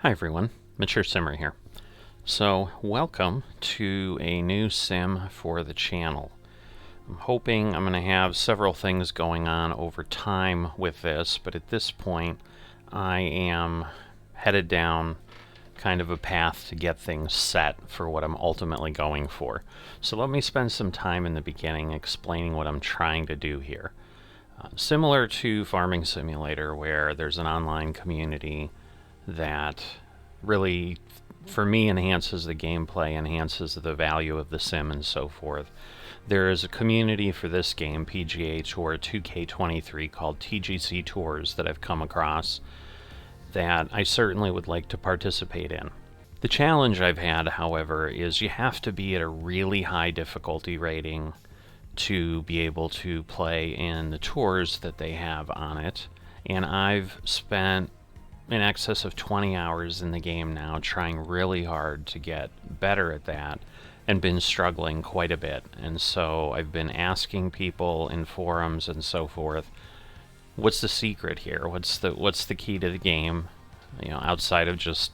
Hi everyone, Mature Simmer here. So, welcome to a new sim for the channel. I'm hoping I'm going to have several things going on over time with this, but at this point I am headed down kind of a path to get things set for what I'm ultimately going for. So let me spend some time in the beginning explaining what I'm trying to do here. Similar to Farming Simulator, where there's an online community that really, for me, enhances the gameplay, enhances the value of the sim, and so forth. There is a community for this game, PGA Tour 2K23, called TGC Tours, that I've come across that I certainly would like to participate in. The challenge I've had, however, is you have to be at a really high difficulty rating to be able to play in the tours that they have on it, and I've spent in excess of 20 hours in the game now trying really hard to get better at that and been struggling quite a bit. And so I've been asking people in forums and so forth, what's the secret here? What's the key to the game, you know, outside of just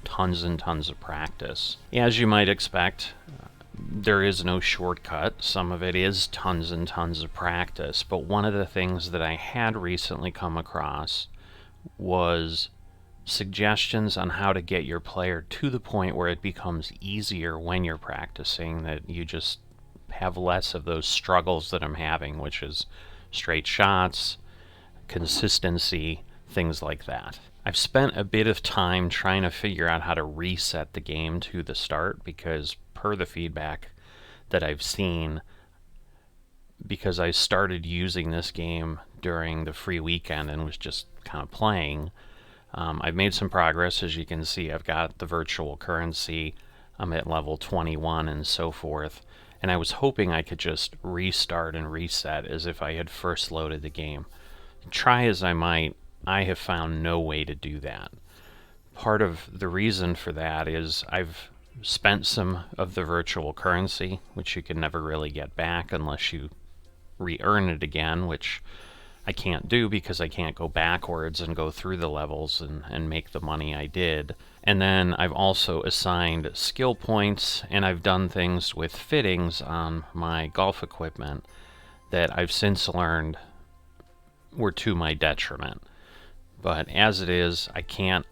tons and tons of practice? As you might expect, there is no shortcut. Some of it is tons and tons of practice, but one of the things that I had recently come across was suggestions on how to get your player to the point where it becomes easier when you're practicing, that you just have less of those struggles that I'm having, which is straight shots, consistency, things like that. I've spent a bit of time trying to figure out how to reset the game to the start, because per the feedback that I've seen, because I started using this game during the free weekend and was just kind of playing, I've made some progress. As you can see, I've got the virtual currency, I'm at level 21 and so forth, and I was hoping I could just restart and reset as if I had first loaded the game. Try as I might, I have found no way to do that. Part of the reason for that is I've spent some of the virtual currency, which you can never really get back unless you re-earn it again, which I can't do because I can't go backwards and go through the levels and make the money I did. And then I've also assigned skill points, and I've done things with fittings on my golf equipment that I've since learned were to my detriment. But as it is, I can't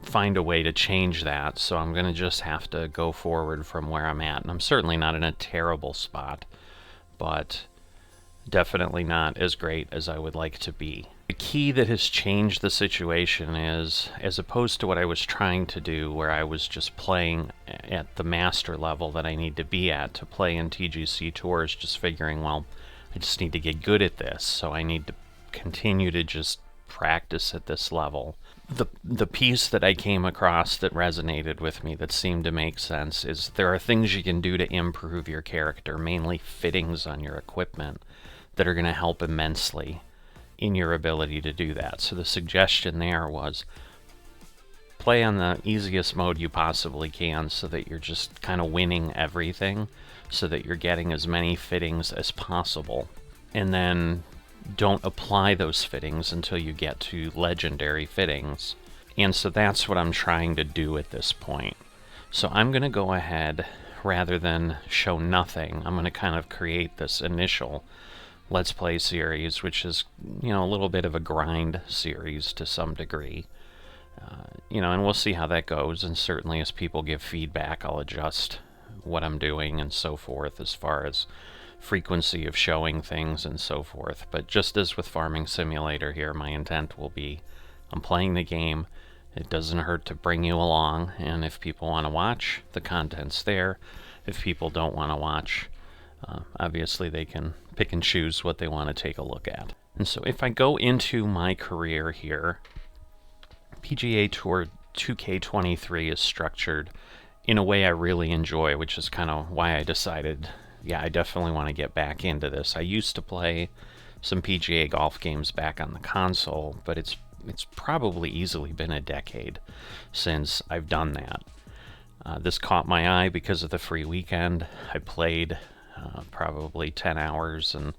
find a way to change that, so I'm going to just have to go forward from where I'm at. And I'm certainly not in a terrible spot, but definitely not as great as I would like to be. The key that has changed the situation is, as opposed to what I was trying to do, where I was just playing at the master level that I need to be at to play in TGC Tours, just figuring, well, I just need to get good at this, so I need to continue to just practice at this level. The piece that I came across that resonated with me, that seemed to make sense, is there are things you can do to improve your character, mainly fittings on your equipment, that are going to help immensely in your ability to do that. So the suggestion there was play on the easiest mode you possibly can, so that you're just kind of winning everything, so that you're getting as many fittings as possible. And then don't apply those fittings until you get to legendary fittings. And so that's what I'm trying to do at this point. So I'm going to go ahead, rather than show nothing, I'm going to kind of create this initial Let's Play series, which is, you know, a little bit of a grind series to some degree. You know, and we'll see how that goes, and certainly as people give feedback, I'll adjust what I'm doing and so forth as far as frequency of showing things and so forth. But just as with Farming Simulator here, my intent will be, I'm playing the game, it doesn't hurt to bring you along, and if people want to watch, the content's there. If people don't want to watch, obviously they can pick and choose what they want to take a look at. And so if I go into my career here, PGA Tour 2K23 is structured in a way I really enjoy, which is kind of why I decided, yeah, I definitely want to get back into this. I used to play some PGA golf games back on the console, but it's probably easily been a decade since I've done that. This caught my eye because of the free weekend. I played probably 10 hours and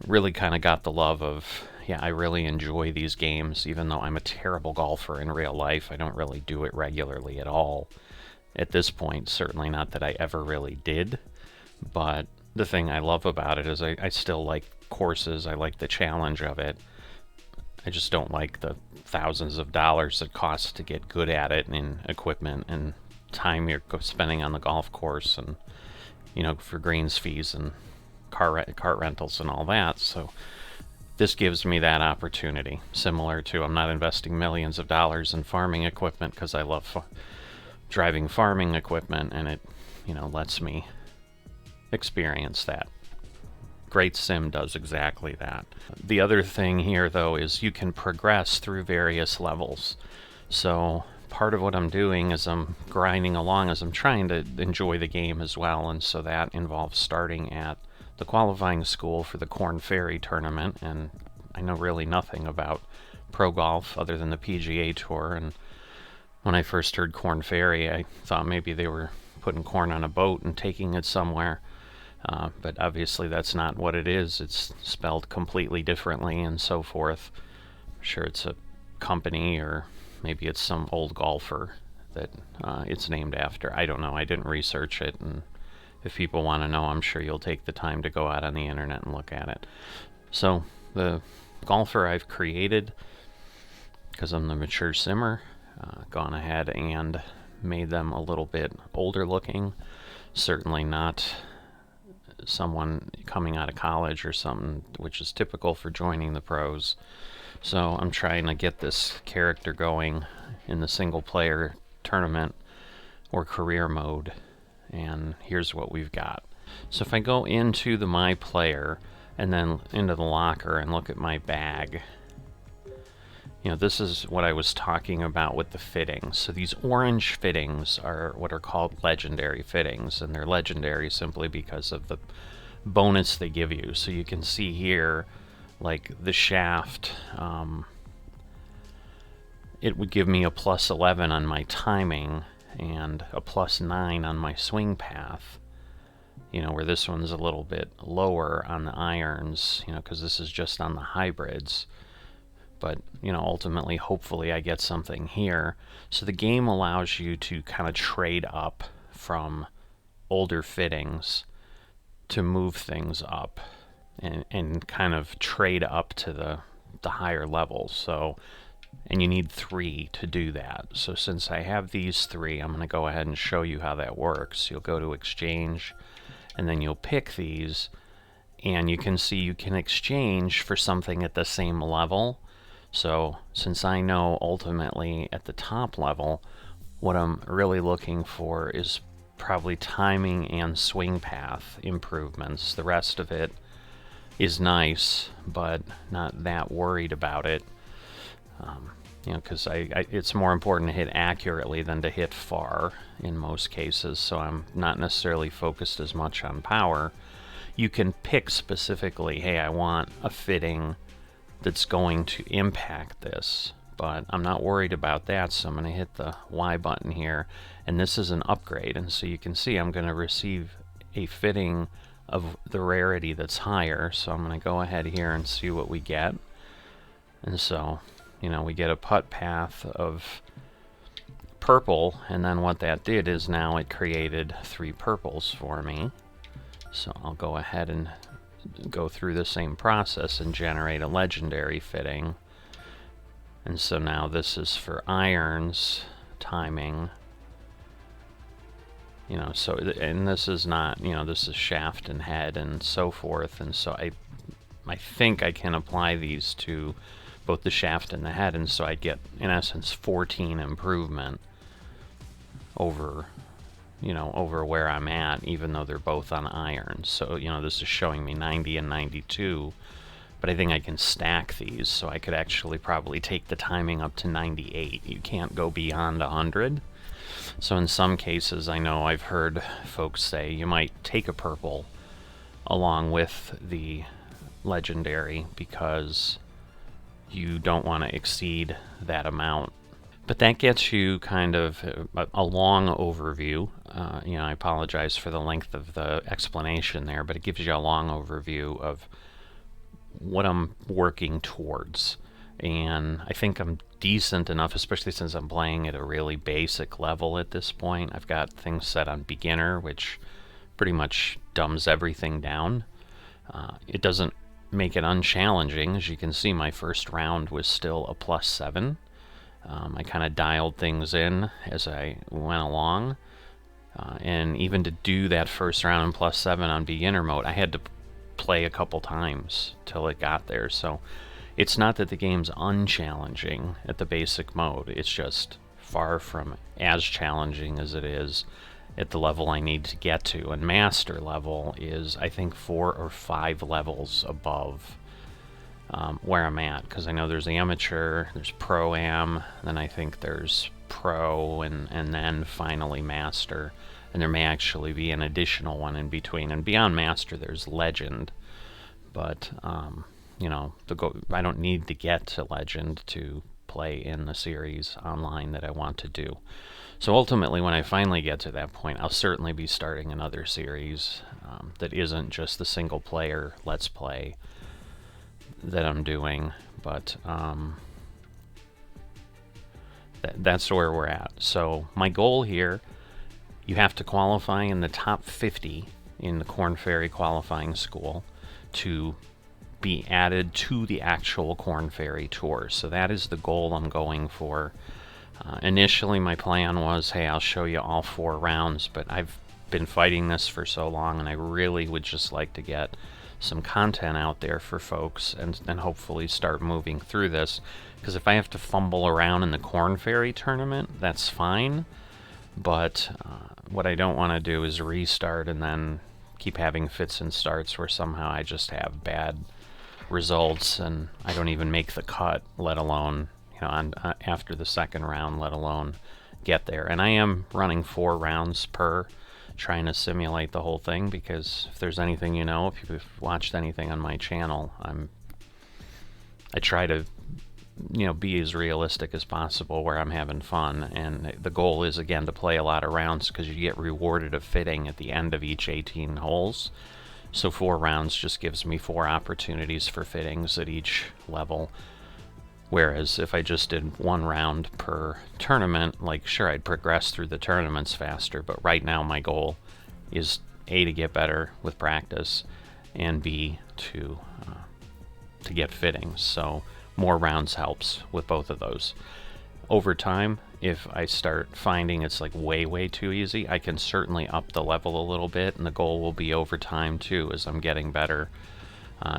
really kind of got the love of, yeah, I really enjoy these games, even though I'm a terrible golfer in real life. I don't really do it regularly at all at this point. Certainly not that I ever really did. But the thing I love about it is I still like courses. I like the challenge of it. I just don't like the thousands of dollars it costs to get good at it, in equipment and time you're spending on the golf course, and for greens fees and cart rentals and all that. So this gives me that opportunity. Similar to, I'm not investing millions of dollars in farming equipment because I love driving farming equipment, and it lets me experience that. Great Sim does exactly that. The other thing here, though, is you can progress through various levels. So part of what I'm doing is I'm grinding along as I'm trying to enjoy the game as well, and so that involves starting at the qualifying school for the Korn Ferry tournament, and I know really nothing about pro golf other than the PGA Tour, and when I first heard Korn Ferry, I thought maybe they were putting corn on a boat and taking it somewhere. But obviously that's not what it is. It's spelled completely differently and so forth. I'm sure it's a company, or maybe it's some old golfer that it's named after. I don't know. I didn't research it, and if people want to know, I'm sure you'll take the time to go out on the internet and look at it. So the golfer I've created, because I'm the mature simmer, gone ahead and made them a little bit older looking. Certainly not someone coming out of college or something, which is typical for joining the pros. So I'm trying to get this character going in the single player tournament or career mode, and here's what we've got. So if I go into the My Player and then into the locker and look at my bag, this is what I was talking about with the fittings. So these orange fittings are what are called legendary fittings, and they're legendary simply because of the bonus they give you. So you can see here, like the shaft, it would give me a +11 on my timing and a +9 on my swing path, where this one's a little bit lower on the irons, because this is just on the hybrids. But, ultimately, hopefully I get something here. So the game allows you to kind of trade up from older fittings to move things up and kind of trade up to the higher levels. So, and you need 3 to do that. So since I have these 3, I'm going to go ahead and show you how that works. You'll go to exchange, and then you'll pick these, and you can see you can exchange for something at the same level. So since I know ultimately at the top level, what I'm really looking for is probably timing and swing path improvements. The rest of it is nice, but not that worried about it. Because it's more important to hit accurately than to hit far in most cases, so I'm not necessarily focused as much on power. You can pick specifically, hey, I want a fitting that's going to impact this, but I'm not worried about that, so I'm going to hit the Y button here, and this is an upgrade, and so you can see I'm going to receive a fitting of the rarity that's higher. So I'm going to go ahead here and see what we get, and so we get a putt path of purple, and then what that did is now it created 3 purples for me. So I'll go ahead and go through the same process and generate a legendary fitting. And so now this is for irons, timing, so, and this is not, this is shaft and head and so forth. And so I think I can apply these to both the shaft and the head, and so I get, in essence, 14 improvement over over where I'm at, even though they're both on irons. So, this is showing me 90 and 92, but I think I can stack these, so I could actually probably take the timing up to 98. You can't go beyond 100. So in some cases, I know I've heard folks say you might take a purple along with the legendary because you don't want to exceed that amount. But that gets you kind of a long overview. I apologize for the length of the explanation there, but it gives you a long overview of what I'm working towards. And I think I'm decent enough, especially since I'm playing at a really basic level at this point. I've got things set on beginner, which pretty much dumbs everything down. It doesn't make it unchallenging. As you can see, my first round was still a +7. I kind of dialed things in as I went along. And even to do that first round in +7 on beginner mode, I had to play a couple times till it got there. So it's not that the game's unchallenging at the basic mode. It's just far from as challenging as it is at the level I need to get to. And master level is, I think, 4 or 5 levels above where I'm at, because I know there's amateur, there's pro-am, then I think there's pro, and then finally master, and there may actually be an additional one in between. And beyond master there's legend, but you know, I don't need to get to legend to play in the series online that I want to do. So ultimately, when I finally get to that point, I'll certainly be starting another series that isn't just the single player let's play that I'm doing, but that's where we're at. So my goal here, you have to qualify in the top 50 in the Korn Ferry qualifying school to be added to the actual Korn Ferry Tour. So that is the goal I'm going for. Initially my plan was, hey, I'll show you all 4 rounds, but I've been fighting this for so long, and I really would just like to get some content out there for folks, and hopefully start moving through this. Because if I have to fumble around in the Korn Ferry tournament, that's fine, but what I don't want to do is restart and then keep having fits and starts where somehow I just have bad results and I don't even make the cut, let alone, you know, after the second round, let alone get there. And I am running 4 rounds per, trying to simulate the whole thing, because if there's anything, you know, if you've watched anything on my channel, I try to, you know, be as realistic as possible where I'm having fun. And the goal is, again, to play a lot of rounds, because you get rewarded a fitting at the end of each 18 holes. So 4 rounds just gives me 4 opportunities for fittings at each level. Whereas if I just did 1 round per tournament, like, sure, I'd progress through the tournaments faster, but right now my goal is A, to get better with practice, and B, to get fittings. So more rounds helps with both of those. Over time, if I start finding it's like way too easy, I can certainly up the level a little bit, and the goal will be over time too, as I'm getting better,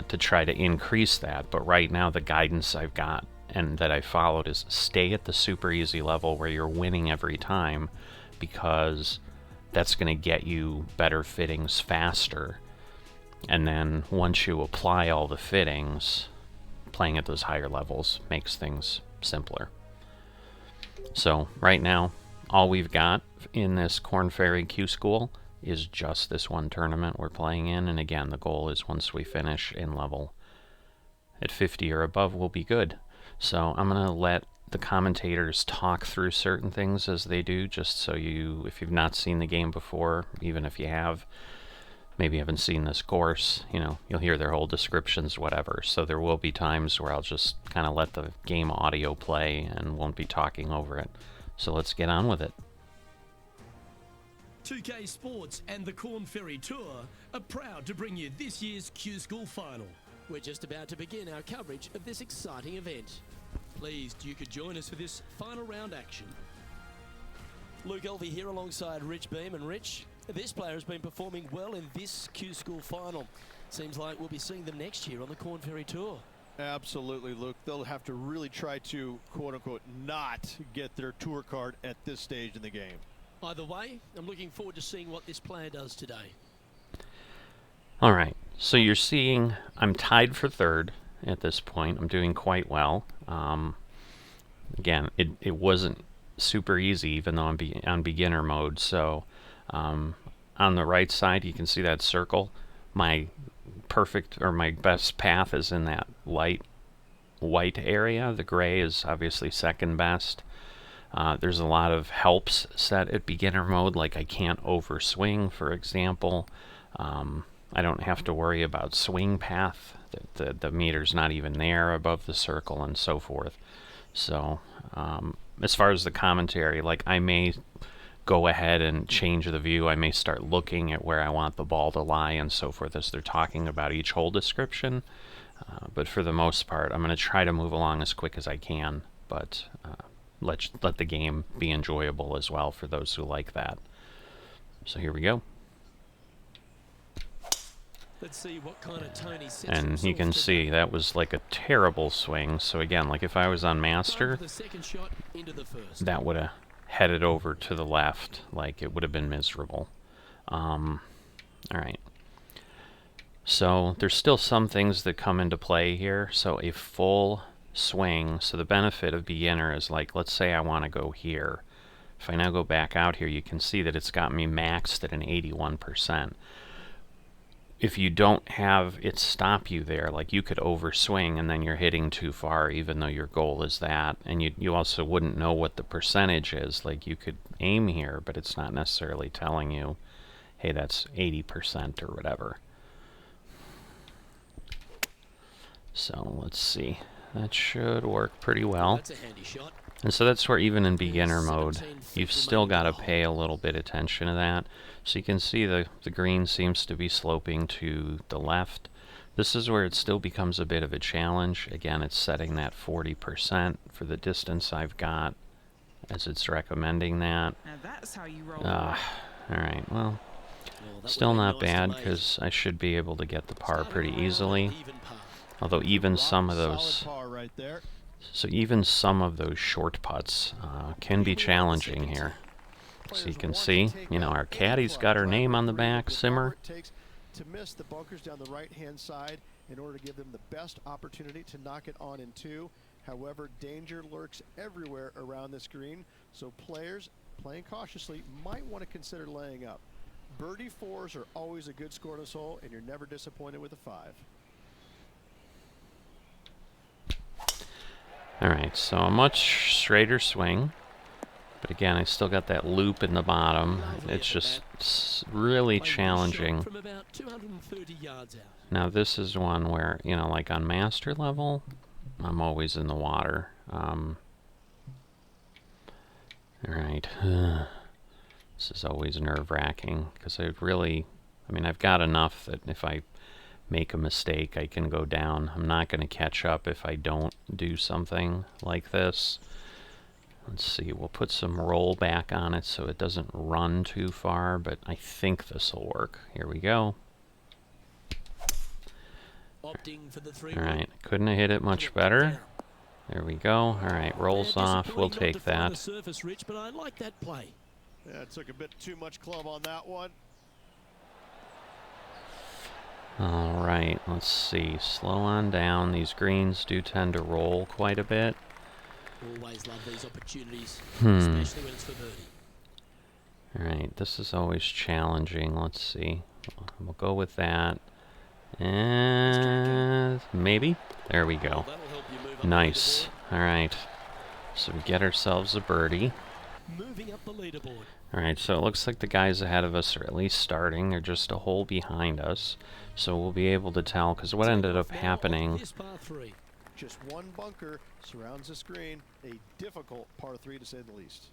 to try to increase that. But right now the guidance I've got and that I followed is stay at the super easy level where you're winning every time, because that's going to get you better fittings faster. And then once you apply all the fittings, playing at those higher levels makes things simpler. So right now, all we've got in this Korn Ferry Q School is just this one tournament we're playing in. And again, the goal is once we finish in level at 50 or above, we'll be good. So I'm going to let the commentators talk through certain things as they do, just so you, if you've not seen the game before, even if you have, maybe haven't seen this course, you know, you'll hear their whole descriptions, whatever. So there will be times where I'll just kind of let the game audio play and won't be talking over it. So let's get on with it. 2K Sports and the Korn Ferry Tour are proud to bring you this year's Q School Final. We're just about to begin our coverage of this exciting event. Pleased you could join us for this final round action. Luke Elvey here alongside Rich Beam. And Rich, this player has been performing well in this Q School Final. Seems like we'll be seeing them next year on the Korn Ferry Tour. Absolutely, Luke. They'll have to really try to, quote-unquote, not get their tour card at this stage in the game. Either way, I'm looking forward to seeing what this player does today. All right, so you're seeing I'm tied for 3rd at this point. I'm doing quite well. Again, it wasn't super easy, even though I'm on beginner mode. So on the right side, you can see that circle. My perfect, or my best path is in that light white area. The gray is obviously second best. There's a lot of helps set at beginner mode, like I can't overswing, for example. I don't have to worry about swing path the meter's not even there above the circle and so forth. So as far as the commentary, like, I may go ahead and change the view. I may start looking at where I want the ball to lie and so forth as they're talking about each hole description. But for the most part, I'm going to try to move along as quick as I can, but let the game be enjoyable as well for those who like that. So here we go. Let's see what kind of Tony sets And you himself can today. see that was like a terrible swing. So again, like if I was on Master, The second shot into the first. that would have headed over to the left. Like, it would have been miserable. All right. So there's still some things that come into play here. So a full swing. So the benefit of beginner is, like, let's say I want to go here. If I now go back out here, you can see that it's got me maxed at an 81%. If you don't have it stop you there, like, you could overswing and then you're hitting too far even though your goal is that. And you also wouldn't know what the percentage is. Like, you could aim here, but it's not necessarily telling you, hey, that's 80% or whatever. So let's see. That should work pretty well. That's a handy shot. And so that's where, even in beginner mode, you've still got to pay a little bit attention to that. So you can see the green seems to be sloping to the left. This is where it still becomes a bit of a challenge. Again, it's setting that 40% for the distance I've got, as it's recommending that. Now that's how you roll. Alright, well, That still would be not nice bad, to make. because I should be able to get the par Starting pretty around easily. even par. Although even some of Solid those... par right there. So even some of those short putts can be challenging here. So you can see, you know, our caddy's got her name on the back, Simmer. It takes to miss the bunkers down the right-hand side in order to give them the best opportunity to knock it on in two. However, danger lurks everywhere around this green, so players playing cautiously might want to consider laying up. Birdie fours are always a good score in this hole, and you're never disappointed with a 5. Alright, so a much straighter swing. But again, I still got that loop in the bottom. It's just really Played challenging. shot from about 230 yards out. Now this is one where, you know, like on master level, I'm always in the water. Alright. This is always nerve-wracking, because I really, I mean, I've got enough that if I make a mistake, I can go down. I'm not going to catch up if I don't do something like this. Let's see, we'll put some roll back on it so it doesn't run too far, but I think this will work. Here we go. Opting for the 3. Alright, couldn't have hit it much better. There we go. Alright, rolls off. We'll take that. Surface, Rich, but I like that play. Yeah, it took a bit too much club on that one. Alright, let's see. Slow on down. These greens do tend to roll quite a bit. Always love these opportunities, especially when it's for birdie. Alright, this is always challenging. Let's see. We'll go with that. And maybe? There we go. Well, that'll help you move up Nice. the Alright. So we get ourselves a birdie. leaderboard. Moving up the leaderboard. Alright, so it looks like the guys ahead of us are at least starting. They're just a hole behind us. So we'll be able to tell, because what ended up Now on happening... this par 3. Just one bunker surrounds the screen. A difficult par 3 to say the least.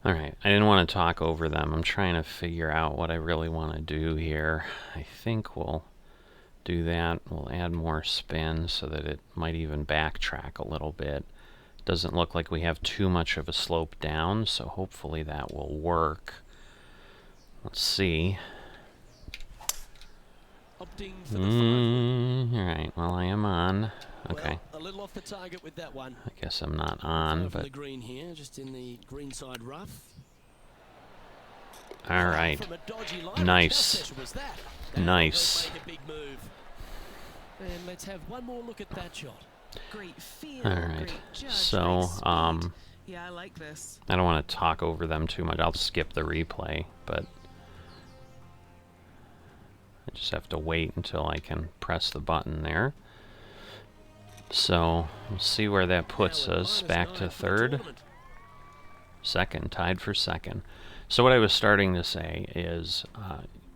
Alright, I didn't want to talk over them. I'm trying to figure out what I really want to do here. I think we'll do that. We'll add more spin so that it might even backtrack a little bit. Doesn't look like we have too much of a slope down, so hopefully that will work. Let's see. Opting for the 5. Alright, well, I am on. Okay, Well, a little off the target with that one. I guess I'm not on, Over the but green here, just in the green side rough. alright. From a dodgy line. Nice. How special was that? That Nice. will make a big move. And let's have one more look at that shot. Great feel. Alright, Great judge, so, great speed. Yeah, I like this. I don't want to talk over them too much. I'll skip the replay, but I just have to wait until I can press the button there. So, we'll see where that puts Now at us. -9 Back to for the third. tournament. Second, tied for second. So what I was starting to say is,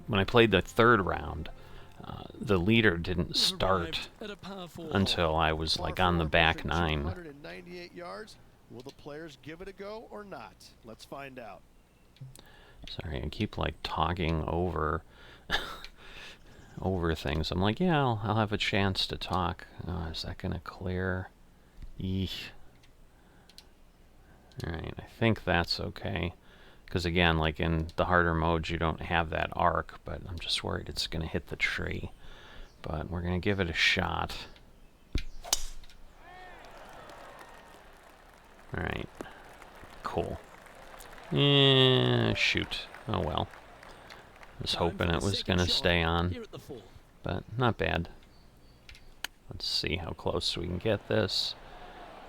when I played the third round, the leader didn't start At a par 4 until I was like on the back nine. 298 yards. Will the players give it a go or not? Let's find out. Sorry, I keep like talking over over things. I'm like, yeah, I'll have a chance to talk. Is that gonna clear? Eesh. Alright, I think that's okay. Because again, like in the harder modes, you don't have that arc, but I'm just worried it's gonna hit the tree. But we're gonna give it a shot. Alright. Cool. Shoot. Oh well. I was hoping it was gonna stay on, here at the 4. but not bad. Let's see how close we can get this.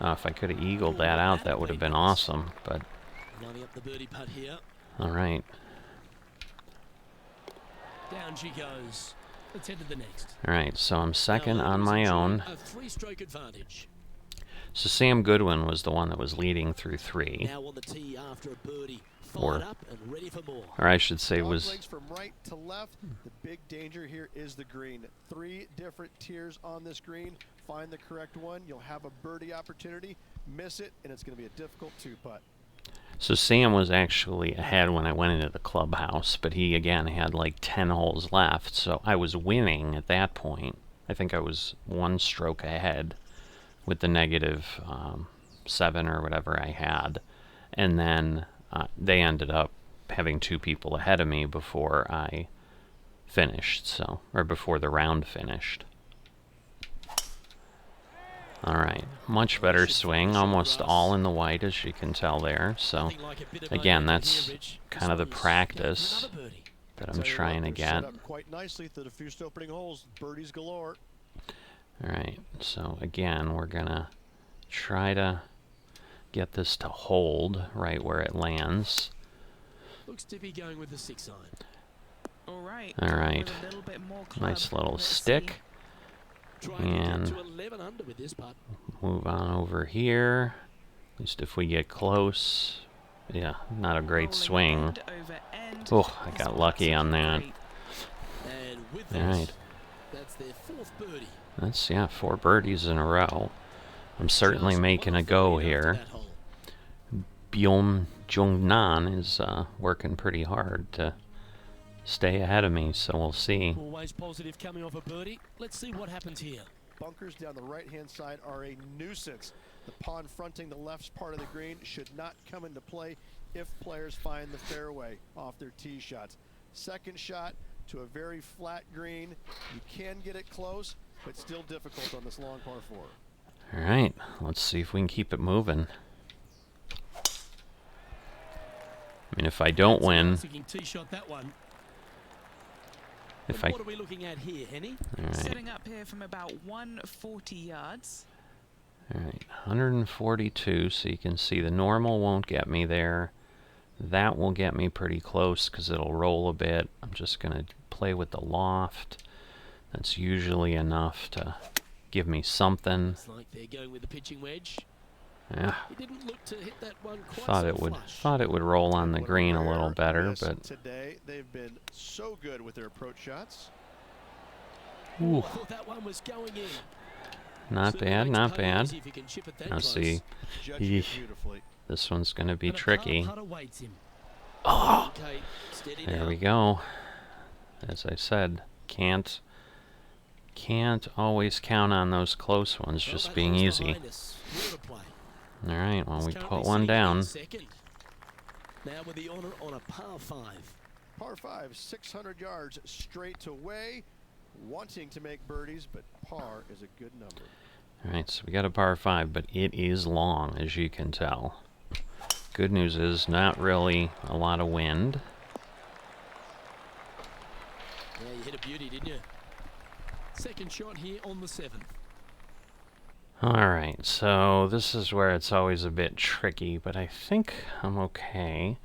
If I could have eagled that out, that would have been awesome, but Lining up the birdie putt here. alright. Down she goes. Let's head to the next. Alright, so I'm second Now, on ladies and my own. gentlemen, a 3-stroke advantage. So Sam Goodwin was the one that was leading through 3. Now on the tee after a birdie. Or- Fired up and ready for more. Or I should say Dog was... legs from right to left. The big danger here is the green. 3 different tiers on this green. Find the correct one. You'll have a birdie opportunity. Miss it, and it's going to be a difficult 2-putt. So Sam was actually ahead when I went into the clubhouse, but he again had like 10 holes left, so I was winning at that point. I think I was 1 stroke ahead with the negative 7 or whatever I had. And then they ended up having 2 people ahead of me before I finished, so, or before the round finished. Alright, much better swing, almost all in the white as you can tell there, so Nothing like a bit of again, momentum that's here, Rich. kind This of the one is practice another birdie. that I'm Tell you what, trying to they're get. set up quite nicely through the first opening holes. Birdies galore. Alright, so again, we're gonna try to get this to hold right where it lands. Looks to be going with the 6-iron. All right. All with right. a little bit more club. Nice little Let's stick. see. Trying to And- get to 11 under with this putt. Move on over here. At least if we get close. Yeah, not a great Rolling swing. end over end. Oh, I This got putt's lucky on that. great. And with All this, right. that's their 4th birdie. That's, yeah, 4 birdies in a row. I'm certainly Just making a one go for you after here. that hole. Byom Jongnan is working pretty hard to stay ahead of me, so we'll see. Always positive coming off a birdie. Let's see what happens here. Bunkers down the right-hand side are a nuisance. The pond fronting the left part of the green should not come into play if players find the fairway off their tee shots. Second shot to a very flat green. You can get it close, but still difficult on this long par 4. Alright, let's see if we can keep it moving. I mean, if I don't win, Seeking tee shot that one. if And I... what are we looking at here, Henny? Alright, Setting up here from about 140 yards. alright, 142, so you can see the normal won't get me there. That will get me pretty close because it'll roll a bit. I'm just going to play with the loft. That's usually enough to give me something. It's like they're going with the pitching wedge. Yeah, He didn't look to hit that one quite thought so it would flush. roll on the What a green a rare little better, miss but today they've been so good with their approach shots. Oh, ooh, I thought that one was going in. not Certainly bad, makes not putting bad. easy if you can chip it that Now close. see, Judging it Yeesh. beautifully. this one's going to be And a par tricky. putt awaits him. Oh, Okay, steady there now. we go. As I said, can't always count on those close ones Well, just that being holds easy. behind us. Water play. All right, well, He's we currently put one sitting down. in second. Now with the honor on a par 5. Par 5, 600 yards straight away. Wanting to make birdies, but par is a good number. All right, so we got a par 5, but it is long, as you can tell. Good news is not really a lot of wind. Yeah, you hit a beauty, didn't you? Second shot here on the 7th. Alright, so this is where it's always a bit tricky, but I think I'm okay.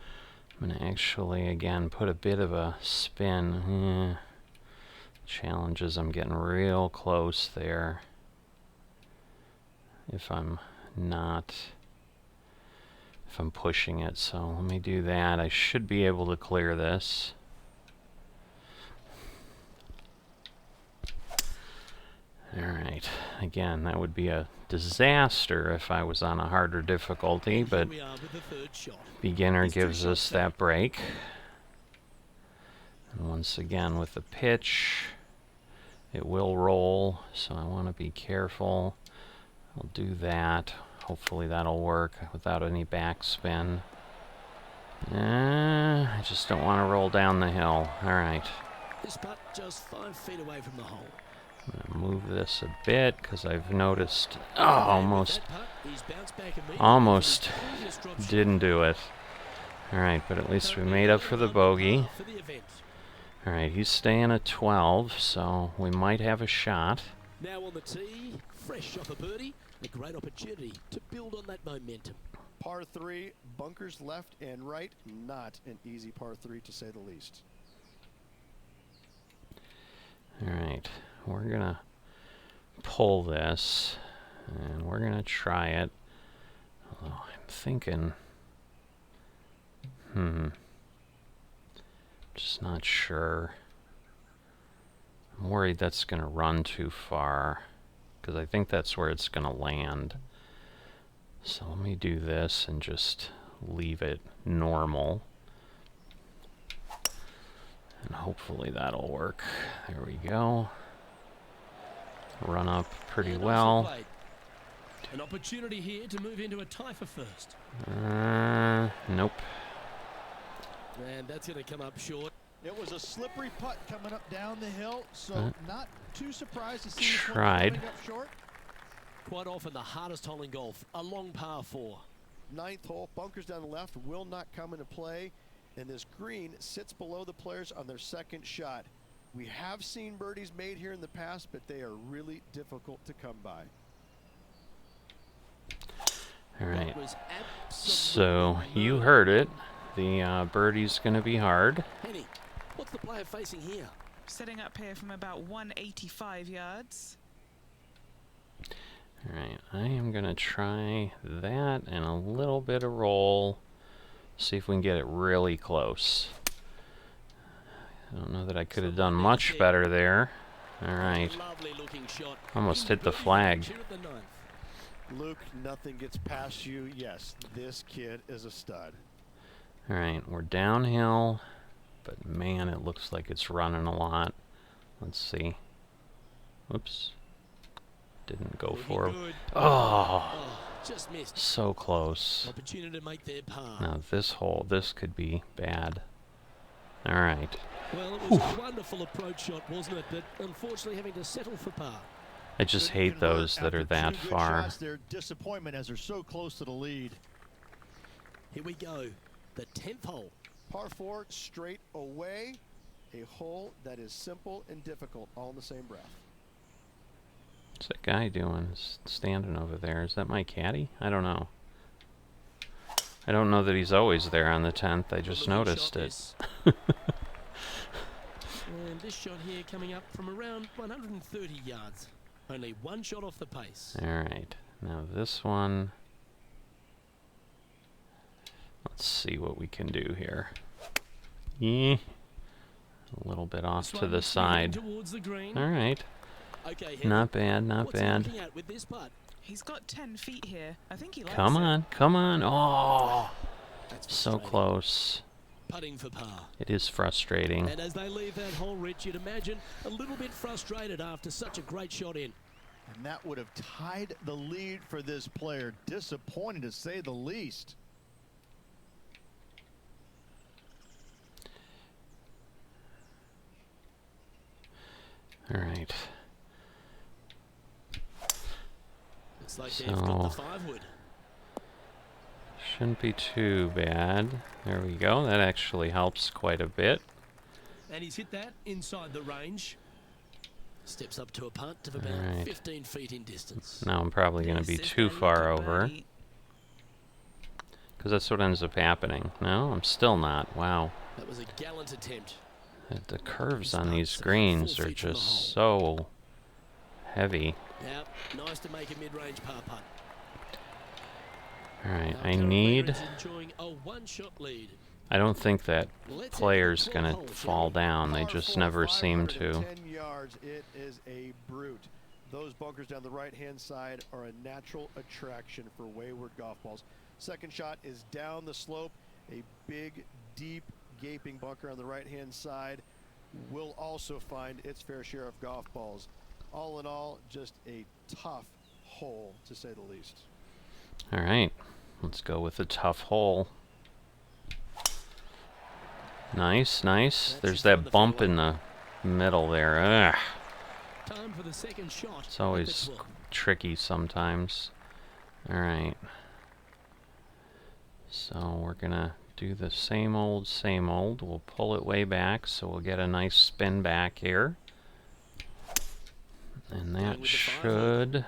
I'm going to actually, again, put a bit of a spin. Challenge is I'm getting real close there. If I'm pushing it, so let me do that. I should be able to clear this. Alright, again, that would be a disaster if I was on a harder difficulty, And here but we are with the third shot. beginner It's 2 gives us shots that break. And once again with the pitch, it will roll, so I want to be careful. I'll do that. Hopefully that'll work without any backspin. I just don't want to roll down the hill. Alright. This putt just 5 feet away from the hole. I'm going to move this a bit because I've noticed... Oh, And with almost that putt, he's bounced back immediately Almost from his previous drop shot. didn't do it. Alright, but at least we made up for the bogey. For the event. Alright, he's staying at 12, so we might have a shot. Now on the tee, fresh shot for birdie. A great opportunity to build on that momentum. Par 3, bunkers left and right. Not an easy par 3 to say the least. Alright, we're gonna pull this, and we're gonna try it. Although I'm thinking... Just not sure. I'm worried that's gonna run too far, because I think that's where it's gonna land. So let me do this and just leave it normal. And hopefully that'll work. There we go. Run up pretty And well. nicely played. An opportunity here to move into a tie for first. Nope. And that's going to come up short. It was a slippery putt coming up down the hill, so Huh? not too surprised to see this one Tried. coming up short. Quite often the hardest hole in golf, a long par 4. 9th hole, bunkers down the left will not come into play, and this green sits below the players on their second shot. We have seen birdies made here in the past, but they are really difficult to come by. Alright. That was So, absolutely you murder. heard it. The birdie's gonna be hard. Henny, what's the player facing here? Setting up here from about 185 yards. Alright, I am gonna try that and a little bit of roll. See if we can get it really close. I don't know that I could have done much better there. Alright. Lovely looking shot. Almost hit the flag. At the 9th. Luke, nothing gets past you. Yes, this kid is a stud. Alright, we're downhill, but man, it looks like it's running a lot. Let's see. Whoops. Didn't go Looking for it. good. Oh, Oh, just missed. so close. Opportunity to make their par. Now this hole, this could be bad. Alright. Well, it was a wonderful approach shot, wasn't it? But unfortunately having to settle for par. I just Couldn't hate convert those that after are that two good far. shots. Their disappointment as they're so close to the lead. Here we go. The 10th hole. Par 4, straight away. A hole that is simple and difficult, all in the same breath. What's that guy doing? Standing over there. Is that my caddy? I don't know. I don't know that he's always there on the 10th. I just Looking noticed shot, it. this. And this shot here coming up from around 130 yards. Only one shot off the pace. Alright. Now this one. Let's see what we can do here. Yeah. A little bit off This to one the swinging side. towards the green. Alright. Okay, Henry, Not bad, not what's he bad. looking at with this putt? He's got 10 feet here. I think he likes Come it. on, come on. Oh, That's so frustrating. close. Putting for par. It is frustrating. And as they leave that hole, Rich, you'd imagine a little bit frustrated after such a great shot in. And that would have tied the lead for this player. Disappointing to say the least. Alright. Looks like they've got the So- 5-wood. Shouldn't be too bad. There we go. That actually helps quite a bit. And he's hit that inside the range. Steps up to a punt of about Alright. 15 feet in distance. Now I'm probably going to be This is too very far good over. birdie. Because that's what ends up happening. No, I'm still not. Wow. That was a gallant attempt. The curves This on putt's these about greens 4 are feet from the just so heavy. Now, nice to make a mid-range par putt. Alright, Now, I Carol need... Blair is enjoying a one-shot lead. I don't think that Let's player's enter the gonna 12th hole, fall shall down. They Par just 4, never seem to. 510 yards. It is a brute. Those bunkers down the right-hand side are a natural attraction for wayward golf balls. Second shot is down the slope. A big, deep, gaping bunker on the right-hand side will also find its fair share of golf balls. All in all, just a tough hole, to say the least. All right, let's go with the tough hole. Nice, nice. There's that bump in the middle there. Ugh. Time for the second shot. It's always tricky sometimes. All right. So we're gonna do the same old, same old. We'll pull it way back, so we'll get a nice spin back here. And that should...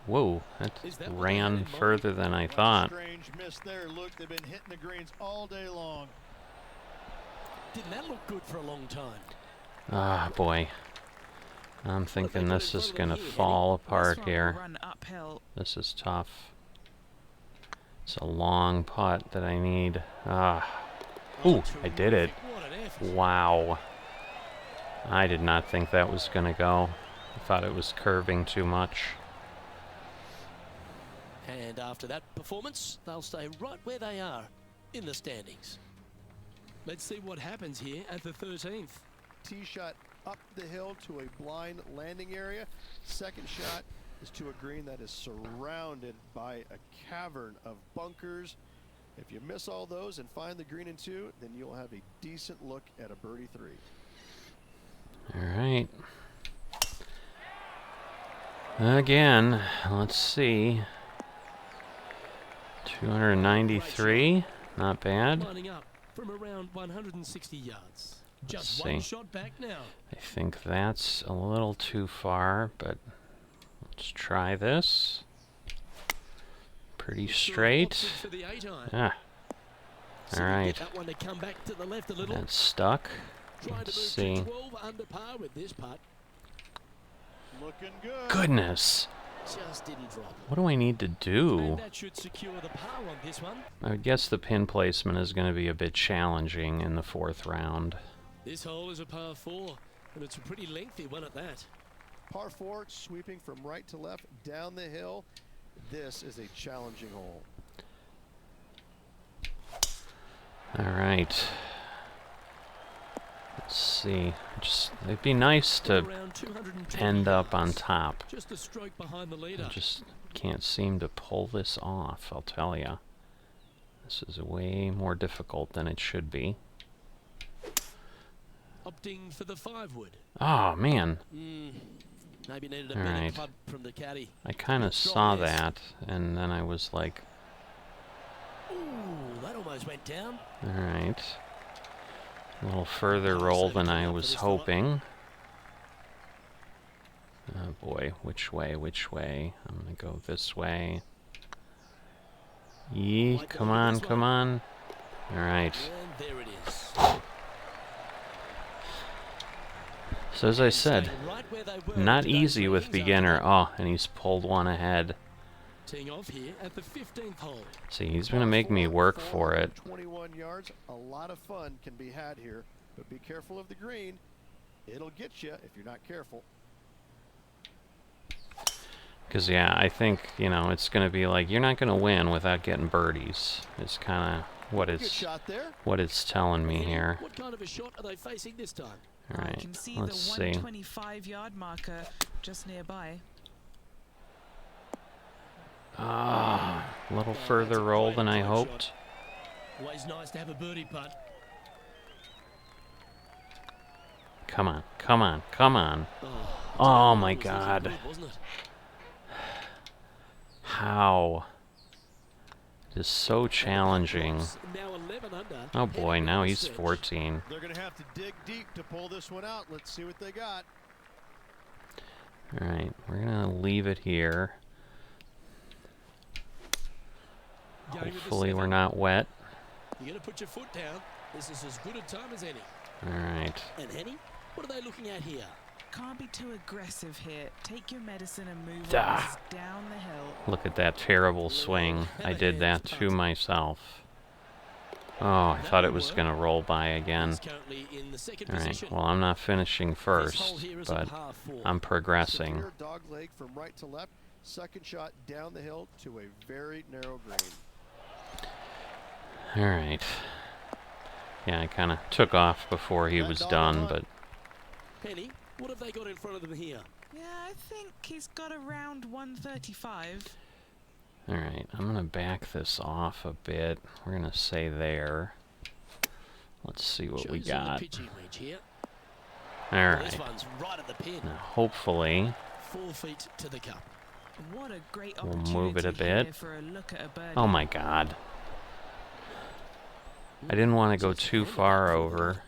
Whoa, that ran further than I thought. Strange miss there, Luke. They've been hitting the greens all day long. Didn't that look good for a long time? Ah, boy. I'm thinking this is gonna fall apart here. Run uphill. This is tough. It's a long putt that I need. Ah. Ooh, I did it. Wow. I did not think that was gonna go. I thought it was curving too much. And after that performance, they'll stay right where they are in the standings. Let's see what happens here at the 13th. Tee shot up the hill to a blind landing area. Second shot is to a green that is surrounded by a cavern of bunkers. If you miss all those and find the green in 2, then you'll have a decent look at a birdie 3. All right. Again, let's see. 293, not bad. Lining up from around 160 yards. Just Let's one see. shot back now. I think that's a little too far, but let's try this. Pretty straight. For the 8-iron. Ah. See All if we right. get that one to come back to the left a little. That's stuck. Trying to Let's move see. to 12 under par with this putt. Looking good. Goodness. Just didn't drop. What do I need to do? And that should secure the par on this one. I would guess the pin placement is going to be a bit challenging in the 4th round. This hole is a par 4, and it's a pretty lengthy one at that. Par 4, sweeping from right to left down the hill. This is a challenging hole. All right. Let's see. It'd be nice to Around 220 end up on yards. top. Just a stroke behind the leader. I just can't seem to pull this off, I'll tell ya. This is way more difficult than it should be. Opting for the 5-wood. Oh, man. Maybe needed a All better right. club from the caddy. I kind of Strong saw miss. that, and then I was like, Ooh, that almost went down. all right. A little further roll than I was hoping. Oh boy, which way, which way? I'm gonna go this way. Yee, Might come go on, this come one. on. Alright. And there it is. So as I said, Staying right where they were not in today's easy with rankings after beginner. that. Oh, and he's pulled one ahead. Teeing off here at the 15th hole. See, he's gonna make me work for it. 21 yards. A lot of fun can be had here, but be careful of the green. It'll get you if you're not careful. Because, yeah, I think, you know, it's going to be like, you're not going to win without getting birdies. It's kind of what Good it's shot there. telling me Eddie, here. What kind of a shot are they facing this time? All I right, can see let's the see. 125-yard marker just nearby. Ah, a little further roll than I hoped. Always nice to have a birdie putt. Come on, come on, come on. Oh, Oh my that was God. good, wasn't it? How? It is so challenging. Now 11 under. Oh boy, heading now down the he's stretch. 14. They're going to have to dig deep to pull this one out. Let's see what they got. All right, we're going to leave it here. Going with the Hopefully we're 7. not wet. You got to put your foot down. This is as good a time as any. All right. And Henny, what are they looking at here? Can't be too aggressive here. Take your medicine and move Duh. on down the hill. Look at that terrible swing. I did that to myself. Oh, I thought it was going to roll by again. He's currently in the second Alright, position. well, I'm not finishing This hole first, here is a but par 4. I'm progressing. Severe dog leg from right to left. Second shot down the hill to a very narrow green. Alright. Yeah, I kind of took off before he was done, but... Penny, what have they got in front of them here? Yeah, I think he's got around 135. Alright, I'm going to back this off a bit. We're going to say there. Let's see what we Chosen the got. pitching wedge here. Alright. This one's right at the pin. Now, hopefully, 4 feet to the cup. What a great We'll opportunity move it a here bit. for a look at a birdie. oh my god. I didn't want to go too far over.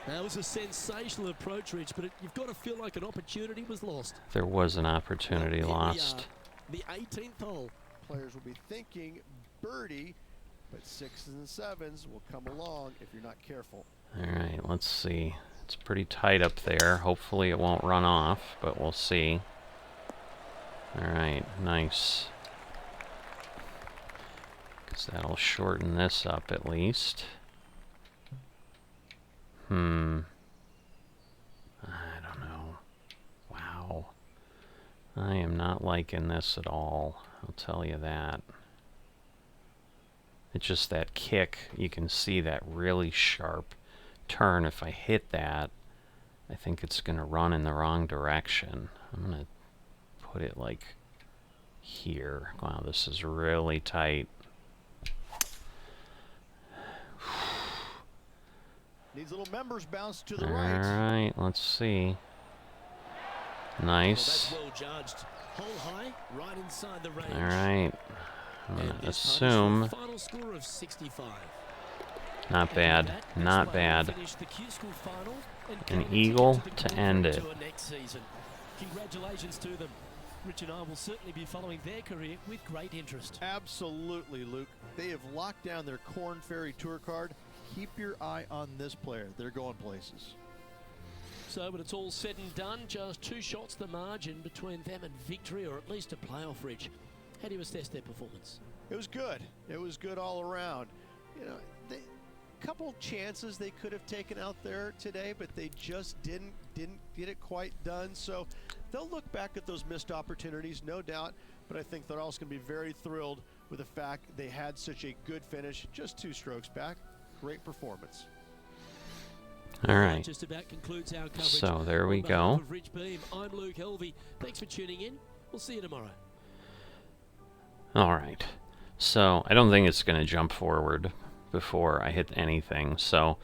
That was a sensational approach, Rich, but you've got to feel like an opportunity was lost. There was an opportunity Here we lost. are, the 18th hole. Players will be thinking birdie, but 6s and 7s will come along if you're not careful. Alright, let's see. It's pretty tight up there. Hopefully it won't run off, but we'll see. Alright, nice. Because that'll shorten this up at least. I don't know. Wow. I am not liking this at all. I'll tell you that. It's just that kick. You can see that really sharp turn. If I hit that, I think it's going to run in the wrong direction. I'm going to put it like here. Wow, this is really tight. Needs a little members bounce to the right. Alright, let's see. Nice. Well, that's well judged. Hole high, right inside the range. Alright. I'm And going to this assume. final score of 65. Not And bad. with that, Not that's why we bad. finish the Q School final and An continue eagle the to Korn end Ferry it. Tour next season. Congratulations to them. Rich and I will certainly be following their career with great interest. Absolutely, Luke. They have locked down their Korn Ferry Tour card. Keep your eye on this player. They're going places. So when it's all said and done, just 2 shots the margin between them and victory, or at least a playoff, Rich. How do you assess their performance? It was good. It was good all around. You know, couple chances they could have taken out there today, but they just didn't get it quite done. So they'll look back at those missed opportunities, no doubt, but I think they're also going to be very thrilled with the fact they had such a good finish, just 2 strokes back. Great performance. All right. That just about concludes our coverage. So there we On behalf go. of Rich Beam, I'm Luke Helvey. Thanks for tuning in. We'll see you tomorrow. All right. So I don't think it's going to jump forward before I hit anything. So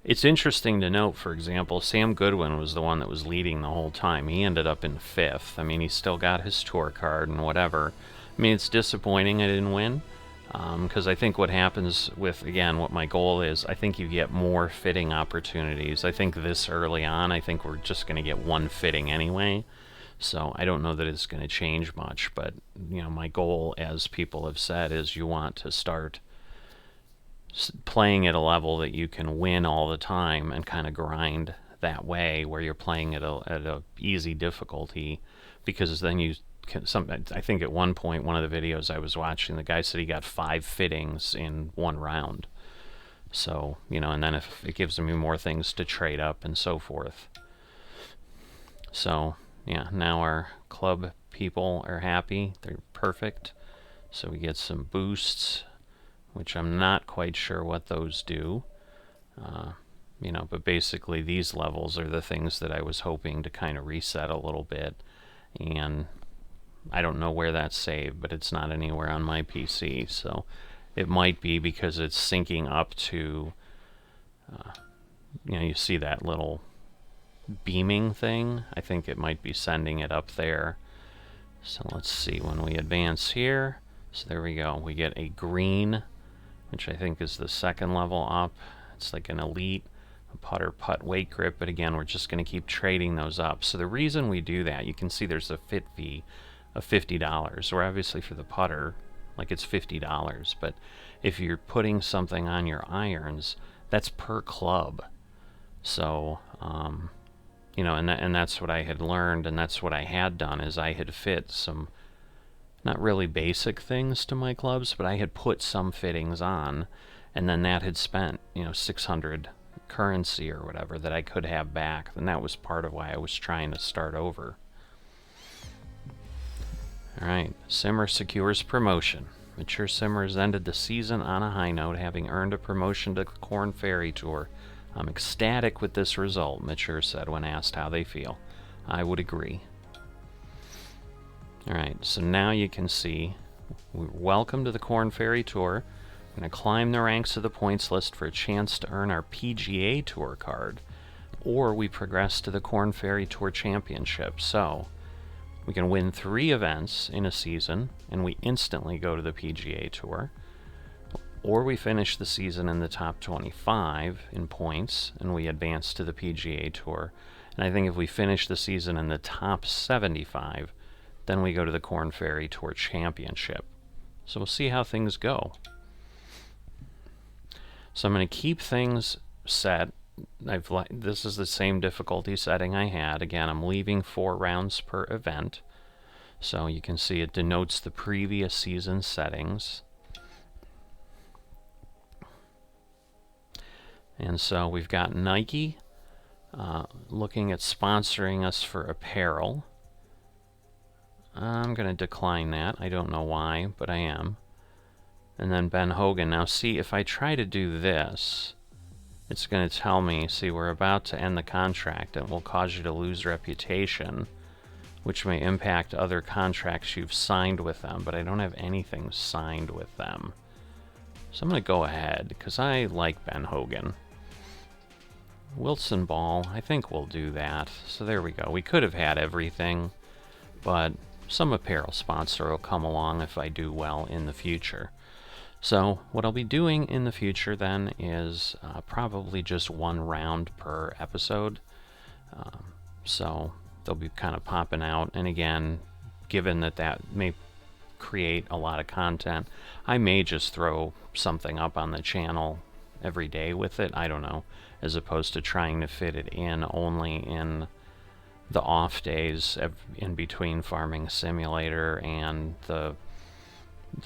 it's interesting to note, for example, Sam Goodwin was the one that was leading the whole time. He ended up in 5th. I mean, he still got his tour card and whatever. I mean, it's disappointing I didn't win. Because I think what happens with, again, what my goal is, I think you get more fitting opportunities. I think this early on, I think we're just going to get 1 fitting anyway. So I don't know that it's going to change much. But, you know, my goal, as people have said, is you want to start playing at a level that you can win all the time and kind of grind that way, where you're playing at a easy difficulty, because then you can, I think at one point, one of the videos I was watching, the guy said he got 5 fittings in 1 round. So, you know, and then if it gives me more things to trade up and so forth. So, yeah, now our club people are happy. They're perfect. So we get some boosts, which I'm not quite sure what those do. You know, but basically these levels are the things that I was hoping to kind of reset a little bit. And I don't know where that's saved, but it's not anywhere on my PC. So it might be because it's syncing up to, you know, you see that little beaming thing. I think it might be sending it up there. So let's see when we advance here. So there we go. We get a green, which I think is the 2nd level up. It's like an elite putter putt weight grip, but again, we're just going to keep trading those up. So the reason we do that, you can see there's a fit fee of $50. Or obviously for the putter, like it's $50, but if you're putting something on your irons, that's per club. So you know, and that's what I had learned, and that's what I had done, is I had fit some not really basic things to my clubs, but I had put some fittings on, and then that had spent, 600 currency or whatever that I could have back, and that was part of why I was trying to start over. Alright, Simmer secures promotion. Mature Simmers ended the season on a high note, having earned a promotion to the Korn Ferry Tour. I'm ecstatic with this result, Mature said when asked how they feel. I would agree. Alright, so now you can see, welcome to the Korn Ferry Tour. We're going to climb the ranks of the points list for a chance to earn our PGA Tour card, or we progress to the Korn Ferry Tour Championship. So, we can win 3 events in a season, and we instantly go to the PGA Tour. Or we finish the season in the top 25 in points, and we advance to the PGA Tour. And I think if we finish the season in the top 75, then we go to the Korn Ferry Tour Championship. So we'll see how things go. So I'm going to keep things set. This is the same difficulty setting I had. Again, I'm leaving 4 rounds per event. So you can see it denotes the previous season settings. And so we've got Nike looking at sponsoring us for apparel. I'm going to decline that. I don't know why, but I am. And then Ben Hogan. Now see, if I try to do this, it's going to tell me, see, we're about to end the contract and will cause you to lose reputation, which may impact other contracts you've signed with them, but I don't have anything signed with them. So I'm going to go ahead, because I like Ben Hogan. Wilson Ball, I think we'll do that. So there we go. We could have had everything, but some apparel sponsor will come along if I do well in the future. So what I'll be doing in the future then is probably just 1 round per episode. So they'll be kind of popping out. And again, given that that may create a lot of content, I may just throw something up on the channel every day with it. I don't know. As opposed to trying to fit it in only in the off days in between Farming Simulator and the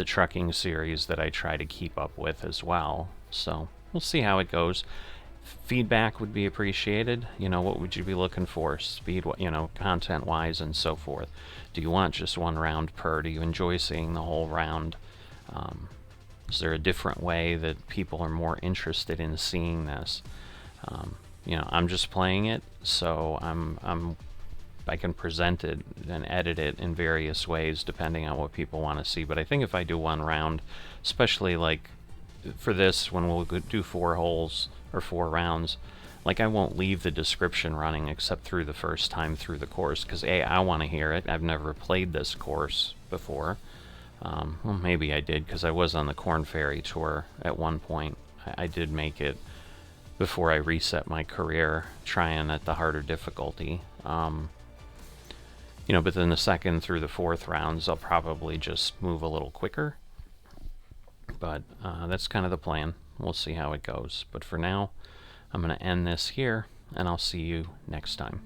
trucking series that I try to keep up with as well. So we'll see how it goes. Feedback would be appreciated. What would you be looking for? Speed, content wise and so forth. Do you want just 1 round per? Do you enjoy seeing the whole round? Is there a different way that people are more interested in seeing this? I'm just playing it, so I can present it and edit it in various ways depending on what people want to see. But I think if I do 1 round, especially like for this, when we'll do 4 holes or 4 rounds, like I won't leave the description running except through the first time through the course, because I want to hear it. I've never played this course before. Well, maybe I did, because I was on the Korn Ferry Tour at one point. I did make it before I reset my career, trying at the harder difficulty. But then the 2nd through the 4th rounds, I'll probably just move a little quicker. But that's kind of the plan. We'll see how it goes. But for now, I'm going to end this here, and I'll see you next time.